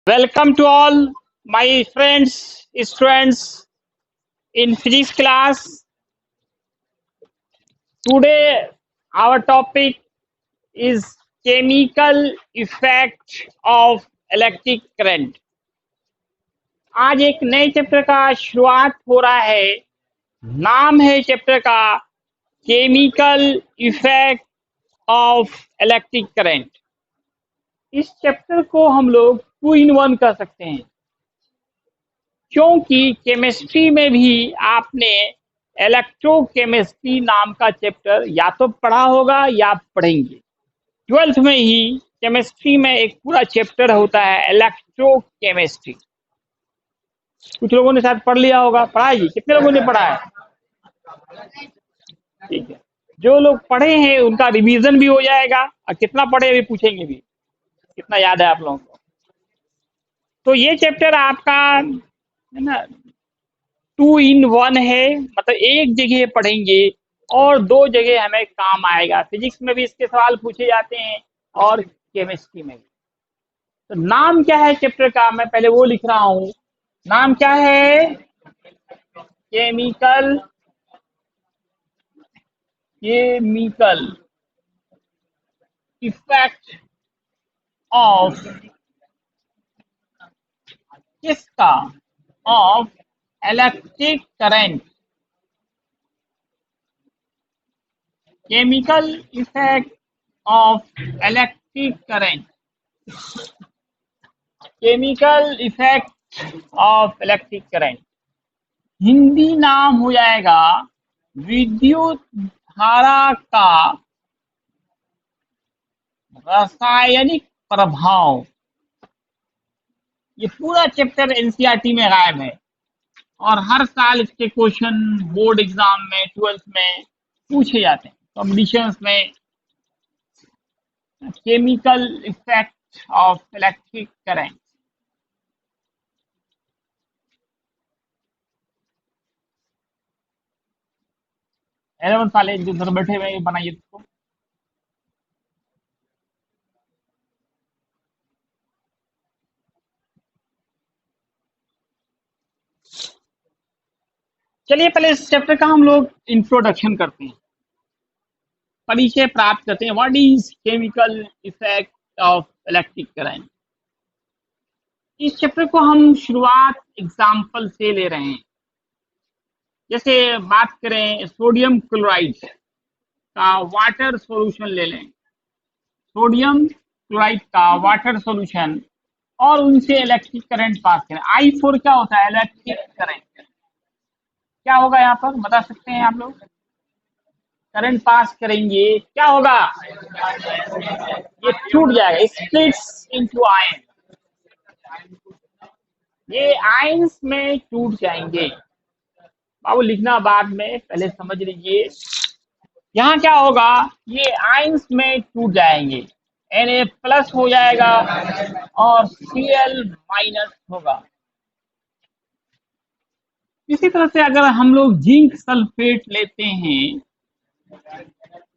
Welcome to all my friends, students in physics class. Today, our topic is chemical effect of electric current. आज एक नए chapter का शुरुआत हो रहा है। नाम है चैप्टर का chemical effect of electric current. इस चैप्टर को हम लोग 2 in 1 कर सकते हैं, क्योंकि केमिस्ट्री में भी आपने इलेक्ट्रोकेमिस्ट्री नाम का चैप्टर या तो पढ़ा होगा या पढ़ेंगे। 12th में ही केमिस्ट्री में एक पूरा चैप्टर होता है इलेक्ट्रोकेमिस्ट्री। कुछ लोगों ने शायद पढ़ लिया होगा। पढ़ा है जी? कितने लोगों ने पढ़ा है? ठीक है, जो लोग पढ़े हैं उनका रिवीजन भी हो जाएगा और कितना पढ़े अभी पूछेंगे भी, कितना याद है आप लोगों को। तो ये चैप्टर आपका है ना 2 in 1 है, मतलब एक जगह पढ़ेंगे और 2 जगह हमें काम आएगा। फिजिक्स में भी इसके सवाल पूछे जाते हैं और केमिस्ट्री में भी। तो नाम क्या है चैप्टर का, मैं पहले वो लिख रहा हूँ। नाम क्या है? केमिकल केमिकल इफेक्ट ऑफ किसका? Of electric current. Chemical effect of electric current. Chemical effect of electric current Hindi नाम हो जाएगा विद्युत धारा का रासायनिक प्रभाव। ये पूरा चैप्टर एनसीईआरटी में गायब है और हर साल इसके क्वेश्चन बोर्ड एग्जाम में 12th में पूछे जाते हैं, कॉम्पिटिशन्स में। Chemical effect of electric current. Eleven वाले जो घर बैठे हुए हैं, बनाइए इसको। चलिए पहले इस चैप्टर का हम लोग इंट्रोडक्शन करते हैं, परिचय प्राप्त करते हैं। What is chemical effect of electric current. इस चैप्टर को हम शुरुआत एग्जाम्पल से ले रहे हैं। जैसे बात करें सोडियम क्लोराइड का वाटर सॉल्यूशन ले लें, सोडियम क्लोराइड का वाटर सॉल्यूशन, और उनसे इलेक्ट्रिक करंट पास करें। I4 क्या होता है? Electric current. क्या होगा यहाँ पर बता सकते हैं आप लोग? करंट पास करेंगे, क्या होगा? ये टूट जाएगा, स्प्लिट्स इनटू आयन। ये आयंस में टूट जाएंगे। बाबू लिखना बाद में, पहले समझ लीजिए। यहाँ क्या होगा? ये आयंस में टूट जाएंगे, Na+ हो जाएगा और Cl- होगा। इसी तरह से अगर हम लोग जिंक सल्फेट लेते हैं,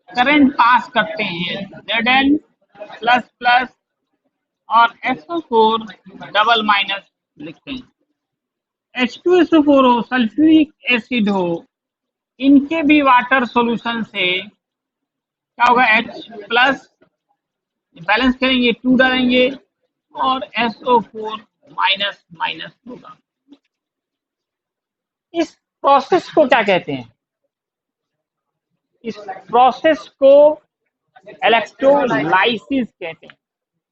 करंट पास करते हैं, Zn++ और SO4 लिखते हैं। H2SO4 हो, सल्फ्यूरिक एसिड हो, इनके भी वाटर सॉल्यूशन से क्या होगा? H+, बैलेंस करेंगे, 2 डालेंगे और SO4- होगा। इस प्रोसेस को क्या कहते हैं? इस प्रोसेस को इलेक्ट्रोलाइसिस कहते हैं।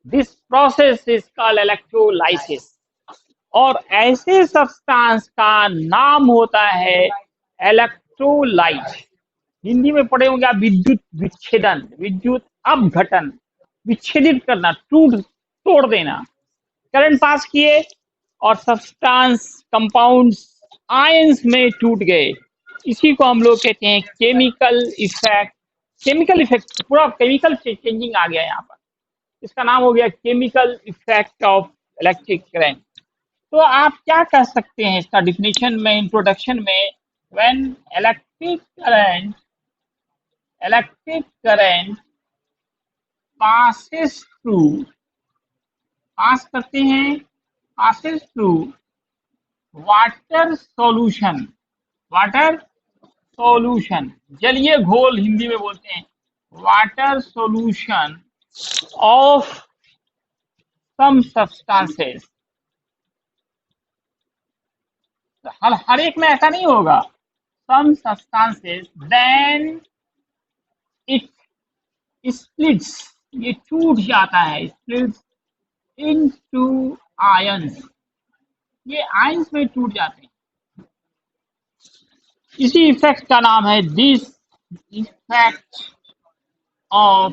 This process is called electrolysis. और ऐसे सब्सटेंस का नाम होता है इलेक्ट्रोलाइट। हिंदी में पढ़े होंगे आप, विद्युत विच्छेदन, विद्युत अपघटन, विच्छेदित करना, तोड़ देना। करंट पास किए और सब्सटेंस कंपाउंड्स आयंस में टूट गए। इसी को हम लोग कहते हैं केमिकल इफेक्ट। केमिकल इफेक्ट, पूरा केमिकल चेंजिंग आ गया यहाँ पर। इसका नाम हो गया chemical effect of electric current. तो आप क्या कह सकते हैं इसका डिफिनेशन में, इंट्रोडक्शन में? When electric current passes through, pass करते हैं passes through water solution, water solution, जलीय घोल हिंदी में बोलते हैं, water solution of some substances. हर एक में ऐसा नहीं होगा, some substances, then it splits, ये टूट जाता है, splits into ions, ये आयंस में टूट जाते हैं। इसी इफेक्ट का नाम है this effect of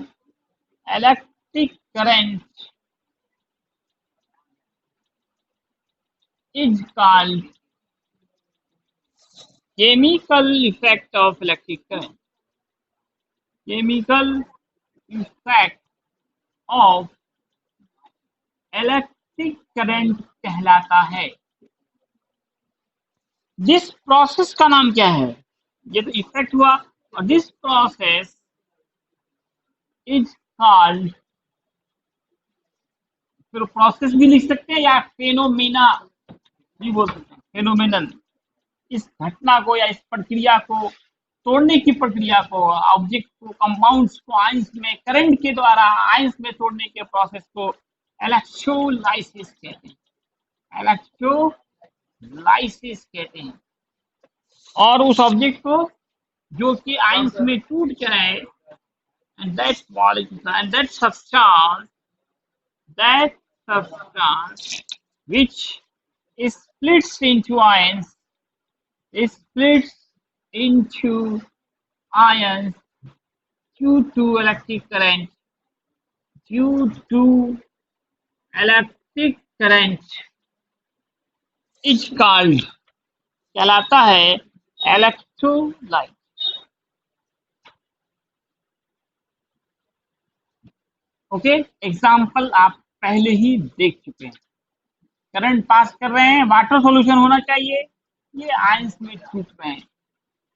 electric current is called chemical effect of electric current, chemical effect of electric current कहलाता है। दिस प्रोसेस का नाम क्या है? ये तो इफेक्ट हुआ, और दिस प्रोसेस इज कॉल्ड, फिर प्रोसेस भी लिख सकते हैं या फेनोमेना भी बोल सकते हैं, फेनोमेनन, इस घटना को या इस प्रक्रिया को, तोड़ने की प्रक्रिया को, ऑब्जेक्ट को, कंपाउंड्स को आयंस में करंट के द्वारा आयंस में तोड़ने के प्रोसेस को इलेक्ट्रोलाइसिस कहते हैं, इलेक्ट्रोलाइसिस कहते हैं। और उस ऑब्जेक्ट को जो कि आयंस में टूट जाए, and that molecule and that substance which splits into ions, splits into ions due to electric current, due to electric current is called, कहलाता है इलेक्ट्रोलाइट। ओके, एग्जाम्पल आप पहले ही देख चुके हैं। करंट पास कर रहे हैं, वाटर सॉल्यूशन होना चाहिए, ये आयंस में टूट रहे हैं,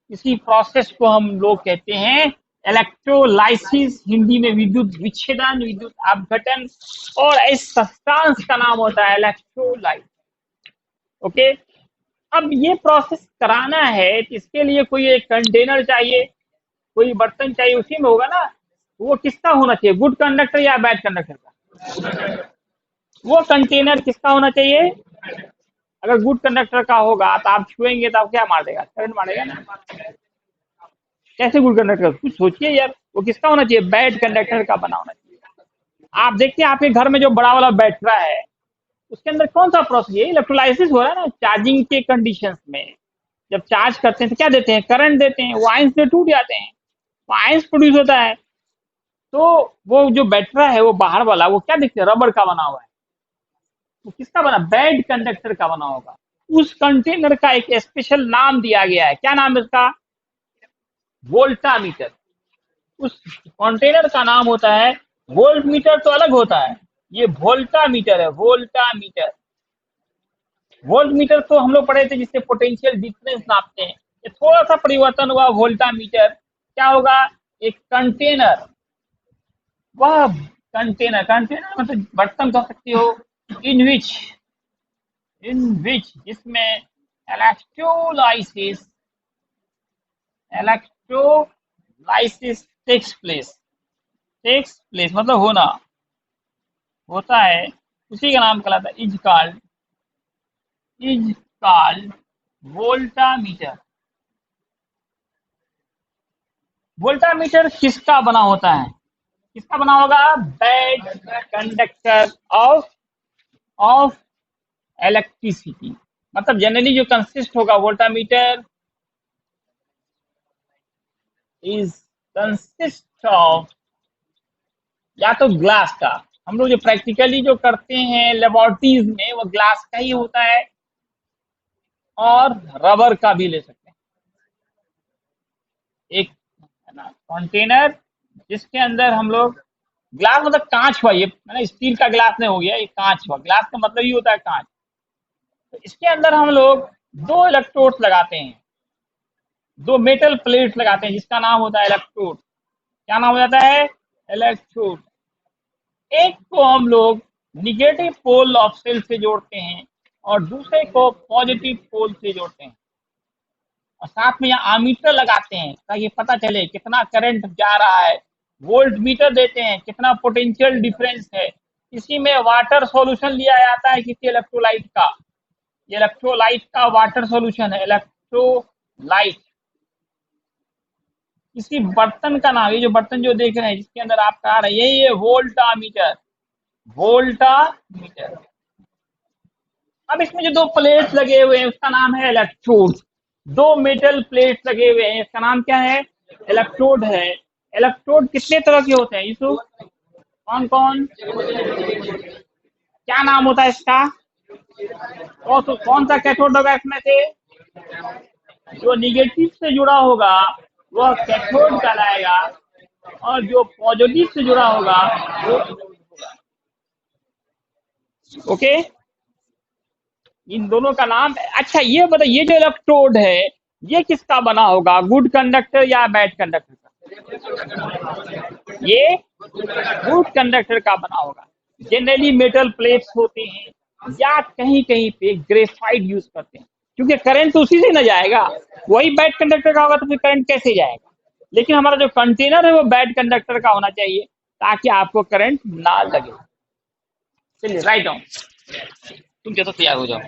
इसी प्रोसेस को हम लोग कहते हैं इलेक्ट्रोलाइसिस, हिंदी में विद्युत विच्छेदन, विद्युत अपघटन, और इस सब्सटेंस का नाम होता है इलेक्ट्रोलाइट। ओके, अब ये प्रोसेस कराना है तो इसके लिए कोई एक कंटेनर चाहिए, कोई बर्तन चाहिए, उसी में होगा ना। वो किसका होना चाहिए, गुड कंडक्टर या बैड कंडक्टर का? वो कंटेनर किसका होना चाहिए? अगर गुड कंडक्टर का होगा तो आप छुएंगे तो आप क्या मार देगा, करंट मारेगा ना। कैसे गुड कंडक्टर, कुछ सोचिए यार, वो किसका होना चाहिए? बैड कंडक्टर का बना होना चाहिए। आप देखिए आपके घर में जो बड़ा वाला बैटरा है, उसके अंदर कौन सा प्रोसेस है? इलेक्ट्रोलाइसिस हो रहा है ना। चार्जिंग के कंडीशंस में जब चार्ज करते हैं तो क्या देते हैं? करंट देते हैं, वो आयंस से टूट जाते हैं, वो आयंस प्रोड्यूस होता है। तो वो जो बैटरा है वो बाहर वाला, वो क्या दिखते हैं? रबर का बना हुआ है। वो किसका बना? बैड कंडक्टर का बना होगा। उस कंटेनर का एक स्पेशल नाम दिया गया है, क्या नाम है उसका? वोल्टामीटर। उस कंटेनर का नाम होता है वोल्ट मीटर, तो अलग होता है, ये वोल्टामीटर है, वोल्टामीटर। वोल्ट मीटर तो हम लोग पढ़े थे जिससे पोटेंशियल डिफरेंस नापते हैं, ये थोड़ा सा परिवर्तन हुआ। वोल्टामीटर क्या होगा? एक कंटेनर, वह कंटेनर, कंटेनर मतलब बर्तन कह सकते हो, इन विच जिसमें इलेक्ट्रोलाइसिस टेक्स प्लेस मतलब होना, होता है, उसी का नाम कहलाता है इज कॉल्ड वोल्टामीटर। वोल्टामीटर किसका बना होता है? किसका बना होगा? Bad conductor of electricity. मतलब जनरली जो कंसिस्ट होगा वोल्टामीटर इज कंसिस्ट ऑफ या तो ग्लास का, हम लोग जो प्रैक्टिकली जो करते हैं लेबोरेटरीज में वो ग्लास का ही होता है, और रबर का भी ले सकते हैं। एक है ना कंटेनर जिसके अंदर हम लोग, ग्लास मतलब कांच हुआ, ये ना स्टील का ग्लास नहीं हो गया, ये कांच हुआ। ग्लास का मतलब ही होता है कांच। तो इसके अंदर हम लोग दो इलेक्ट्रोड्स लगाते हैं, दो मेटल प्लेट्स लगाते हैं, जिसका नाम होता है इलेक्ट्रोड। क्या नाम हो जाता है? इलेक्ट्रोड। एक को हम लोग निगेटिव पोल ऑफ सेल से जोड़ते हैं और दूसरे को पॉजिटिव पोल से जोड़ते हैं, और साथ में यहाँ आमीटर लगाते हैं ताकि पता चले कितना करंट जा रहा है। वोल्ट मीटर देते हैं कितना पोटेंशियल डिफरेंस है। इसी में वाटर सॉल्यूशन लिया जाता है किसी इलेक्ट्रोलाइट का। ये इलेक्ट्रोलाइट का वाटर सॉल्यूशन है, इलेक्ट्रोलाइट। किसी बर्तन का नाम, ये जो बर्तन जो देख रहे हैं जिसके अंदर आप कार है, यही है वोल्टामीटर, वोल्टामीटर। अब इसमें जो दो प्लेट लगे हुए हैं उसका नाम है इलेक्ट्रोड। दो मेटल प्लेट लगे हुए हैं, इसका नाम क्या है? इलेक्ट्रोड है। इलेक्ट्रोड कितने तरह के होते हैं यूसुफ? कौन कौन? क्या नाम होता है इसका? कौन सा कैथोड होगा इसमें से? जो निगेटिव से जुड़ा होगा वह कैथोड कहलाएगा, और जो पॉजिटिव से जुड़ा होगा वो एनोड होगा। ओके, इन दोनों का नाम। अच्छा ये बताइए, ये जो इलेक्ट्रोड है ये किसका बना होगा? गुड कंडक्टर या बैड कंडक्टर का? ये गुड कंडक्टर का बना होगा। जनरली मेटल प्लेट्स होते हैं, या कहीं कहीं पे ग्रेफाइट यूज करते हैं, क्योंकि करंट तो उसी से ना जाएगा। वही बैड कंडक्टर का होगा तो फिर करंट कैसे जाएगा? लेकिन हमारा जो कंटेनर है वो बैड कंडक्टर का होना चाहिए ताकि आपको करंट ना लगे। चलिए राइट डाउन, तुम क्या तो तैयार हो जाओ।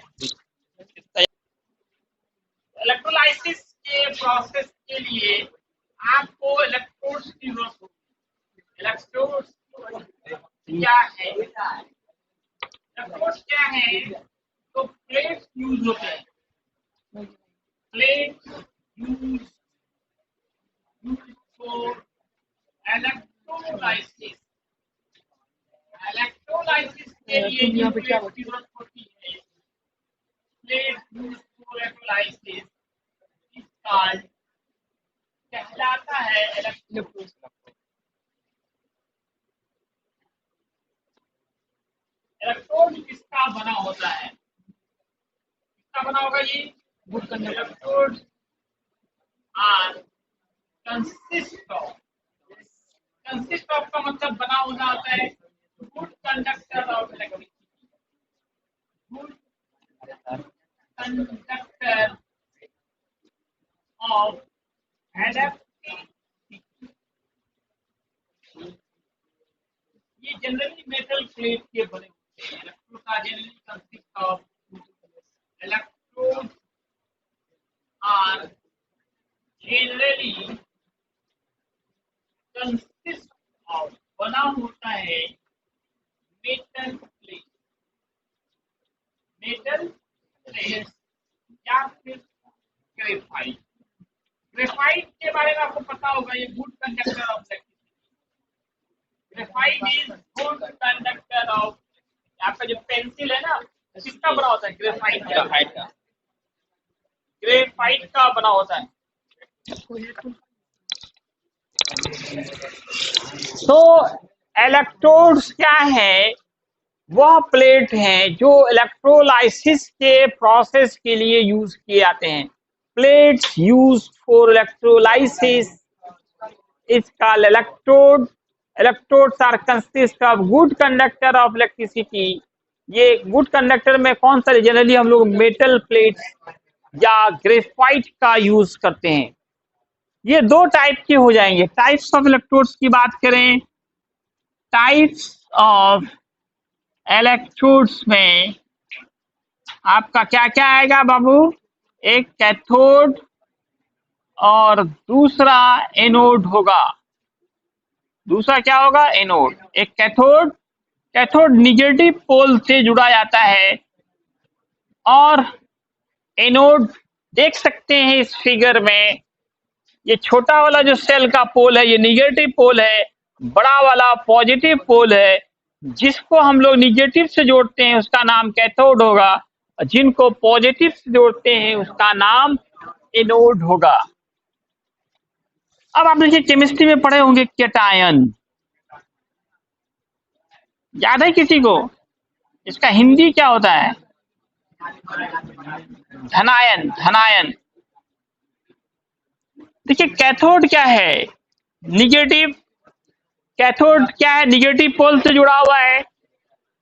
इलेक्ट्रोलाइसिस के प्रोसेस के लिए आपको इलेक्ट्रोड्स की जरूरत होगी। इलेक्ट्रोड्स क्या है? इलेक्ट्रोड्स क्या है? तो प्लेट्स यूज होते हैं, plates use for electrolysis. Electrolysis के लिए जो प्लेट्स की जरूरत होती है, plate use for electrolysis is called, कहलाता है इलेक्ट्रोड। इलेक्ट्रोड किसका बना होता है? किसका बना होगा ये? Good conductor. Electrode are consist of, consist of का मतलब बना होना होता है good conductor of electricity, good conductor of electricity. ये जनरली मेटल प्लेट के बने होते हैं। इलेक्ट्रोड का generally consist of, electrode are generally consist of, बना होता है मेटल प्लेट, मेटल प्लेट या फिर ग्रेफाइट। ग्रेफाइट के बारे में आपको पता होगा, ये good conductor of electricity. Graphite is good conductor of, आपका जो पेंसिल है ना किसका बना होता है? ग्रेफाइट का, ग्रेफाइट का बना होता है। तो इलेक्ट्रोड्स क्या है? वह प्लेट हैं जो इलेक्ट्रोलाइसिस के प्रोसेस के लिए यूज किए जाते हैं। Plates use for electrolysis is called electrode. Electrodes are consist of good conductor of electricity. ये गुड कंडक्टर में कौन सा? जनरली हम लोग मेटल प्लेट्स या ग्रेफाइट का यूज करते हैं। ये दो टाइप के हो जाएंगे। टाइप्स ऑफ इलेक्ट्रोड्स की बात करें, टाइप्स ऑफ इलेक्ट्रोड्स में आपका क्या क्या आएगा बाबू? एक कैथोड और दूसरा एनोड होगा। दूसरा क्या होगा? एनोड। एक कैथोड, कैथोड निगेटिव पोल से जुड़ा जाता है, और एनोड देख सकते हैं इस फिगर में, ये छोटा वाला जो सेल का पोल है ये निगेटिव पोल है, बड़ा वाला पॉजिटिव पोल है। जिसको हम लोग निगेटिव से जोड़ते हैं उसका नाम कैथोड होगा, और जिनको पॉजिटिव से जोड़ते हैं उसका नाम एनोड होगा। अब आप देखिए केमिस्ट्री में पढ़े होंगे कैटायन, याद है किसी को? इसका हिंदी क्या होता है? धनायन, धनायन। देखिए कैथोड क्या है? निगेटिव। कैथोड क्या है? निगेटिव पोल से जुड़ा हुआ है।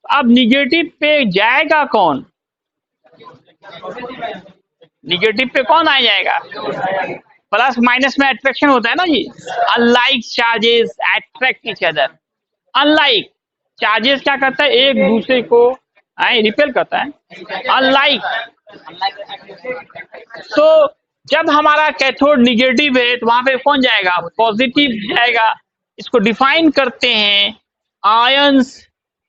अब निगेटिव पे जाएगा कौन? निगेटिव पे कौन आ जाएगा? प्लस माइनस में अट्रैक्शन होता है ना जी। Unlike charges attract each other. Unlike charges क्या करता है? एक दूसरे को रिपेल करता है। अनलाइक तो जब हमारा कैथोड निगेटिव है तो वहां पे कौन जाएगा? पॉजिटिव जाएगा। इसको डिफाइन करते हैं आयंस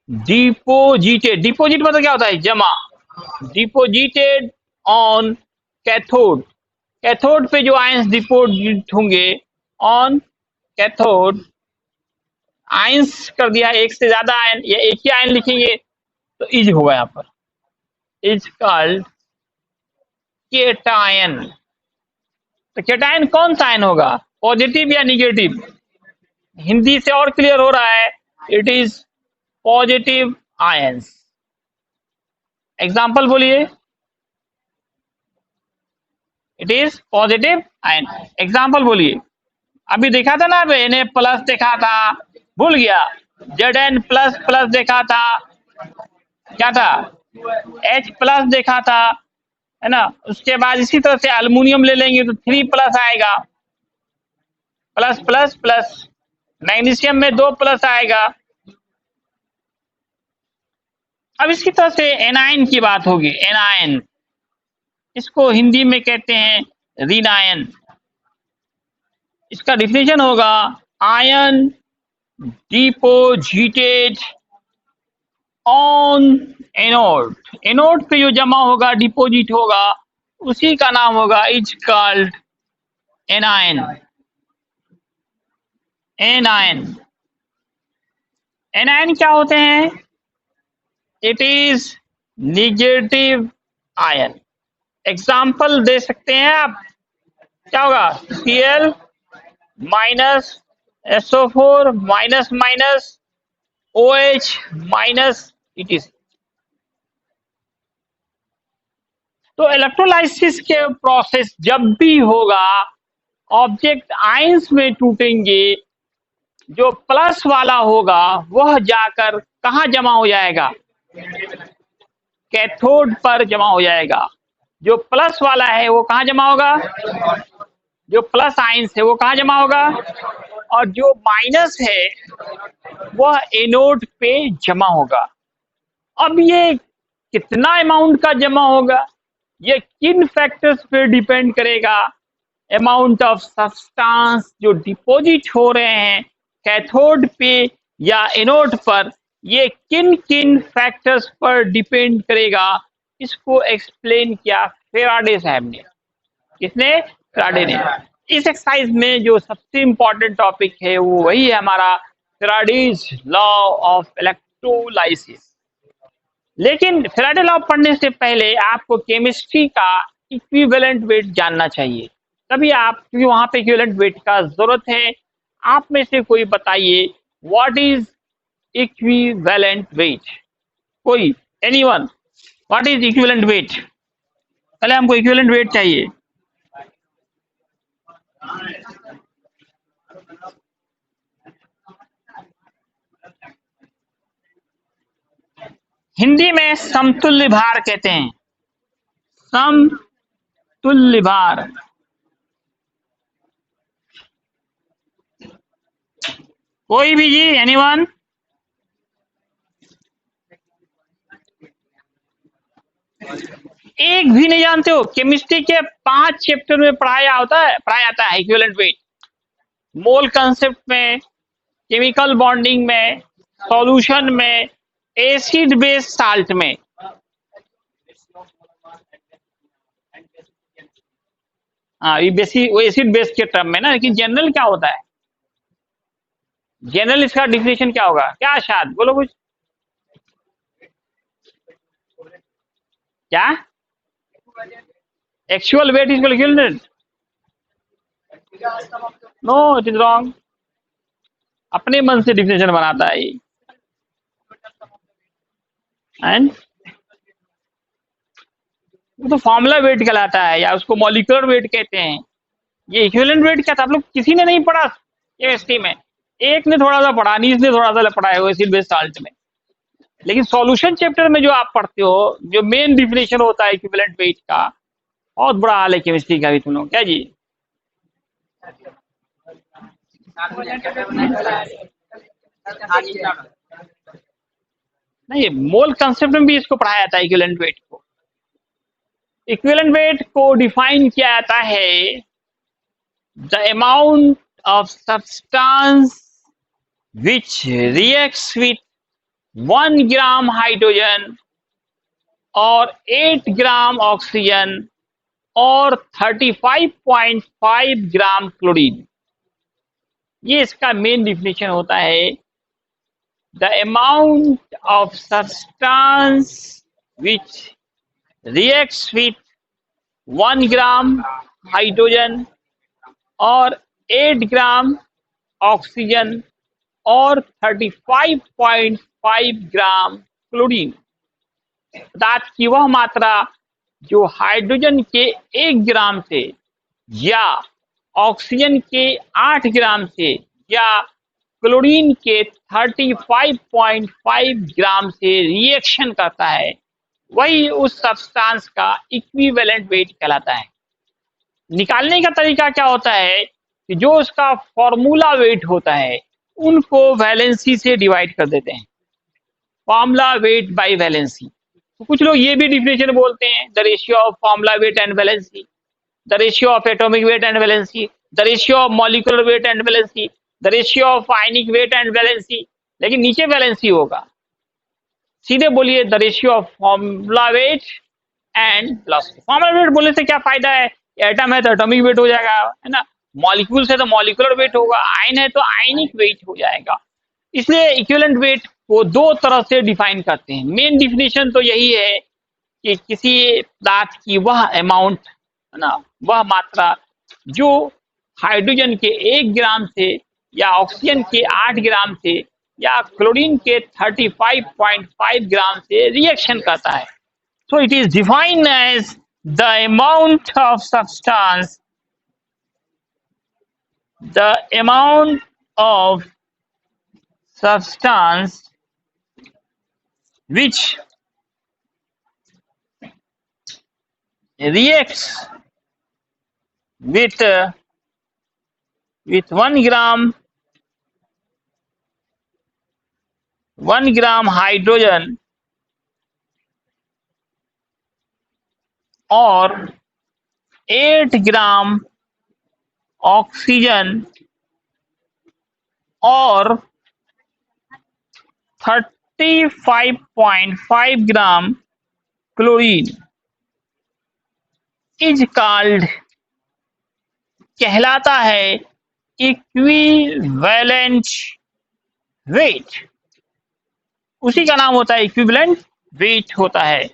डिपोजिटेड। डिपोजिट मतलब क्या होता है? जमा। Deposited on cathode. कैथोड पे जो आयंस डिपोजिट होंगे ऑन कैथोड, आयंस कर दिया, एक से ज्यादा आयन या एक ही आयन लिखेंगे तो इज होगा यहाँ पर, इज कॉल्ड केटायन। तो केटायन कौन सा आयन होगा? पॉजिटिव या निगेटिव? हिंदी से और क्लियर हो रहा है, it is positive ions. Example बोलिए। It is positive ion. Example बोलिए। अभी देखा था ना, एन प्लस देखा था, भूल गया। जेड एन प्लस प्लस देखा था, क्या था? एच प्लस देखा था, है ना। उसके बाद इसी तरह से अल्युमिनियम ले लेंगे तो 3 प्लस आएगा, प्लस प्लस प्लस। मैग्नीशियम में 2 प्लस आएगा। अब इसी तरह से एनायन की बात होगी। एनायन, इसको हिंदी में कहते हैं ऋणायन। इसका डिफिनेशन होगा ion deposited on anode. Anode पे जो जमा होगा, डिपोजिट होगा, उसी का नाम होगा is called anion. Anion, anion क्या होते हैं? It is negative ion. Example दे सकते हैं आप, क्या होगा? Cl minus SO4 minus minus OH minus ETC। तो इलेक्ट्रोलाइसिस के प्रोसेस जब भी होगा, ऑब्जेक्ट आयंस में टूटेंगे, जो प्लस वाला होगा वह जाकर कहाँ जमा हो जाएगा? कैथोड पर जमा हो जाएगा। जो प्लस वाला है वो कहाँ जमा होगा? जो प्लस आयंस है वो कहाँ जमा होगा? और जो माइनस है वह एनोड पे जमा होगा। अब ये कितना अमाउंट का जमा होगा, ये किन फैक्टर्स पे डिपेंड करेगा? अमाउंट ऑफ सब्सटेंस जो डिपॉजिट हो रहे हैं कैथोड पे या एनोड पर, ये किन किन फैक्टर्स पर डिपेंड करेगा, इसको एक्सप्लेन किया फेराडे साहब ने। किसने? फेराडे ने। इस एक्सरसाइज में जो सबसे इंपॉर्टेंट टॉपिक है वो वही है हमारा फेराडेज लॉ ऑफ इलेक्ट्रोलाइसिस। लेकिन फेराडे लॉ पढ़ने से पहले आपको केमिस्ट्री का इक्विवेलेंट वेट जानना चाहिए, तभी आप, क्योंकि वहां पे इक्विवेलेंट वेट का जरूरत है। आप में से कोई बताइए व्हाट इज इक्विवेलेंट वेट? कोई? Anyone? What is equivalent weight? पहले हमको इक्विवेलेंट वेट चाहिए। हिंदी में समतुल्य भार कहते हैं। समतुल्य भार। कोई भी जी? एनीवन? एक भी नहीं जानते हो? केमिस्ट्री के 5 चैप्टर में पढ़ाया जाता है इक्विवेलेंट वेट। मोल कंसेप्ट में, केमिकल बॉन्डिंग में, सॉल्यूशन में, एसिड बेस साल्ट में। हाँ, ये बेसिक वो एसिड बेस के टर्म में ना, लेकिन जनरल क्या होता है? जनरल इसका डिफिनेशन क्या होगा? क्या शायद बोलो कुछ। क्या? Actual weight is equivalent? No, it is wrong. अपने मन से डिफिनेशन बनाता है ये। एंड वो तो फॉर्मूला वेट कहलाता है, या उसको मॉलिक्यूलर वेट कहते हैं। ये इक्विवेलेंट वेट क्या था? आप लोग किसी ने नहीं पढ़ा केमिस्ट्री में। एक ने थोड़ा सा पढ़ा, नीस ने थोड़ा सा पढ़ा है एसिड बेस साल्ट में। लेकिन सॉल्यूशन चैप्टर में जो आप पढ़ते हो, जो मेन डिफिनेशन होता है इक्विवेलेंट वेट का, बहुत बुरा हाल है केमिस्ट्री का भी तुम लोग, क्या जी? नहीं, मोल कंसेप्ट में भी इसको पढ़ाया जाता है इक्विवेलेंट वेट को। इक्विवेलेंट वेट को डिफाइन किया जाता है the amount of substance which reacts with 1 gram hydrogen or 8 gram oxygen और 35.5 ग्राम क्लोरीन। ये इसका मेन डिफिनेशन होता है the amount of substance which reacts with 1 gram hydrogen और 8 ग्राम ऑक्सीजन और 35.5 ग्राम क्लोरीन। अर्थात कि वह मात्रा जो हाइड्रोजन के 1 ग्राम से या ऑक्सीजन के 8 ग्राम से या क्लोरीन के 35.5 ग्राम से रिएक्शन करता है, वही उस सब्सटेंस का इक्विवेलेंट वेट कहलाता है। निकालने का तरीका क्या होता है कि जो उसका फॉर्मूला वेट होता है उनको वैलेंसी से डिवाइड कर देते हैं, फॉर्मूला वेट बाय वैलेंसी। तो कुछ लोग ये भी डिफिनेशन बोलते हैं the ratio of formula weight and valency, the ratio of atomic weight and valency, the ratio of molecular weight and valency, the ratio of ionic weight and valency, लेकिन नीचे valency होगा। सीधे बोलिए the ratio of formula weight and velocity. Formula weight बोलने से क्या फायदा है? एटम है तो एटॉमिक वेट हो जाएगा, है ना, मॉलिक्यूल्स है तो मॉलिक्यूलर वेट होगा, आयन है तो आयनिक वेट हो जाएगा। इसलिए इक्विवेलेंट वेट को दो तरह से डिफाइन करते हैं। मेन डिफिनेशन तो यही है कि किसी पदार्थ की वह अमाउंट, है ना, वह मात्रा जो हाइड्रोजन के 1 ग्राम से या ऑक्सीजन के 8 ग्राम से या क्लोरीन के 35.5 ग्राम से रिएक्शन करता है। So it is defined as the amount of substance, the amount of substance which reacts with 1 gram hydrogen और 8 ग्राम ऑक्सीजन और 35.5 ग्राम क्लोरीन इज कॉल्ड, कहलाता है इक्विवेलेंट वेट। उसी का नाम होता है इक्विवेलेंट वेट होता है।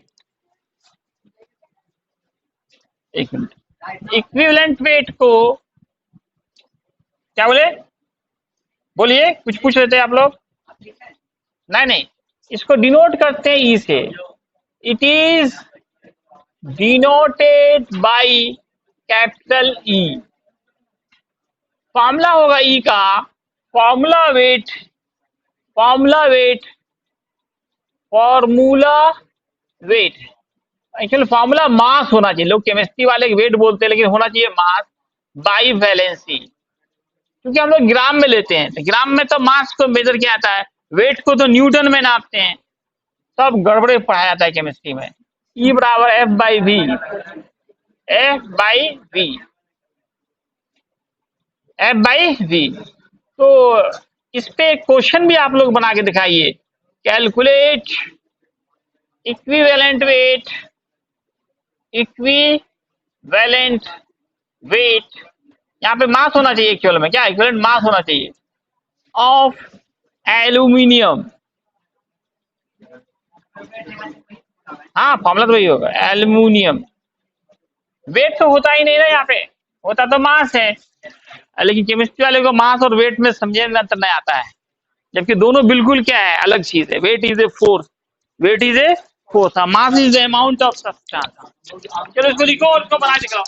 एक मिनट, इक्विवेलेंट वेट को क्या बोले? बोलिए, कुछ पूछ रहे थे आप लोग? नहीं, इसको डिनोट करते हैं ई से। It is denoted by capital E. Formula होगा ई का, formula wait, formula wait, formula wait. Actually formula mass होना चाहिए, लोग केमिस्ट्री वाले वेट बोलते हैं लेकिन होना चाहिए मास बाई वैलेंसी, क्योंकि हम लोग ग्राम में लेते हैं तो ग्राम में तो मास को मेजर किया जाता है, वेट को तो न्यूटन में नापते हैं। सब गड़बड़े पढ़ाया जाता है केमिस्ट्री में। ई बराबर F by V, F by V, F by V. तो इस पे क्वेश्चन भी आप लोग बना के दिखाइए, calculate equivalent weight, equivalent weight, यहाँ पे मास होना चाहिए एक्चुअल में, क्या इक्विवेलेंट मास होना चाहिए ऑफ एल्यूमिनियम। हाँ, फॉर्मूला तो वही होगा, एल्यूमिनियम। वेट तो होता ही नहीं ना, यहाँ पे होता तो मास है, लेकिन केमिस्ट्री वाले को मास और वेट में समझे ना तो नहीं आता है, जबकि दोनों बिल्कुल क्या है, अलग चीज है। Weight is a force, weight is a force, mass is the amount of substance. चलो इसको लिखो और इसको बना के दिखाओ।